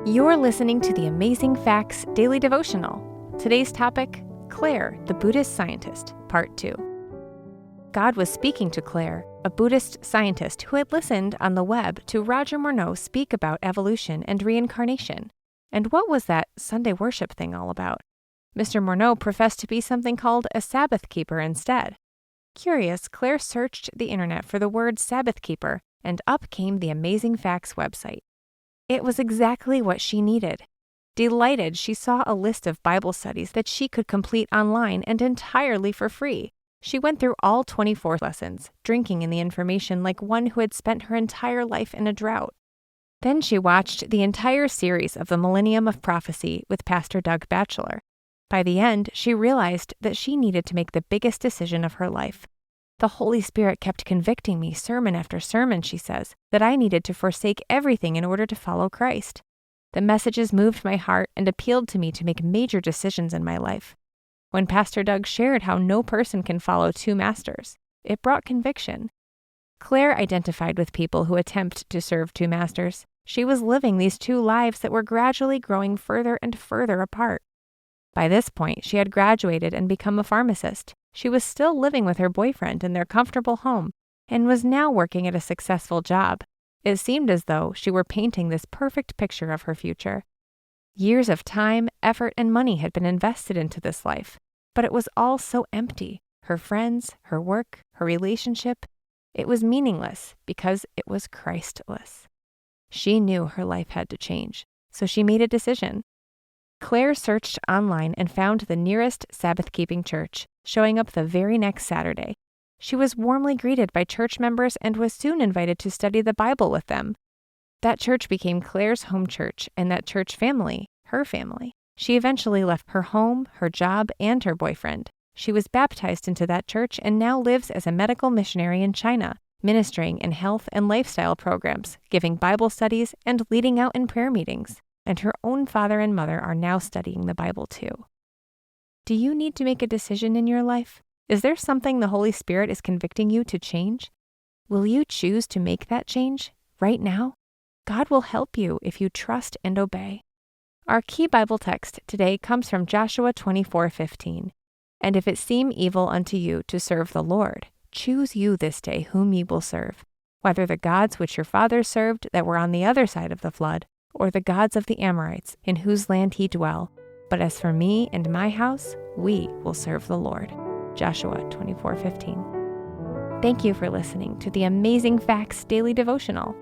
You're listening to the Amazing Facts Daily Devotional. Today's topic, Clare, the Buddhist Scientist, Part 2. God was speaking to Clare, a Buddhist scientist who had listened on the web to Roger Morneau speak about evolution and reincarnation. And what was that Sunday worship thing all about? Mr. Morneau professed to be something called a Sabbath keeper instead. Curious, Clare searched the internet for the word Sabbath keeper, and up came the Amazing Facts website. It was exactly what she needed. Delighted, she saw a list of Bible studies that she could complete online and entirely for free. She went through all 24 lessons, drinking in the information like one who had spent her entire life in a drought. Then she watched the entire series of the Millennium of Prophecy with Pastor Doug Batchelor. By the end, she realized that she needed to make the biggest decision of her life. The Holy Spirit kept convicting me sermon after sermon, she says, that I needed to forsake everything in order to follow Christ. The messages moved my heart and appealed to me to make major decisions in my life. When Pastor Doug shared how no person can follow two masters, it brought conviction. Clare identified with people who attempt to serve two masters. She was living these two lives that were gradually growing further and further apart. By this point, she had graduated and become a pharmacist. She was still living with her boyfriend in their comfortable home and was now working at a successful job. It seemed as though she were painting this perfect picture of her future. Years of time, effort, and money had been invested into this life, but it was all so empty. Her friends, her work, her relationship, it was meaningless because it was Christless. She knew her life had to change, so she made a decision. Clare searched online and found the nearest Sabbath-keeping church, showing up the very next Saturday. She was warmly greeted by church members and was soon invited to study the Bible with them. That church became Clare's home church, and that church family, her family. She eventually left her home, her job, and her boyfriend. She was baptized into that church and now lives as a medical missionary in China, ministering in health and lifestyle programs, giving Bible studies, and leading out in prayer meetings. And her own father and mother are now studying the Bible too. Do you need to make a decision in your life? Is there something the Holy Spirit is convicting you to change? Will you choose to make that change right now? God will help you if you trust and obey. Our key Bible text today comes from Joshua 24:15. And if it seem evil unto you to serve the Lord, choose you this day whom ye will serve, whether the gods which your fathers served that were on the other side of the flood, or the gods of the Amorites, in whose land ye dwell. But as for me and my house, we will serve the Lord. Joshua 24:15. Thank you for listening to the Amazing Facts Daily Devotional.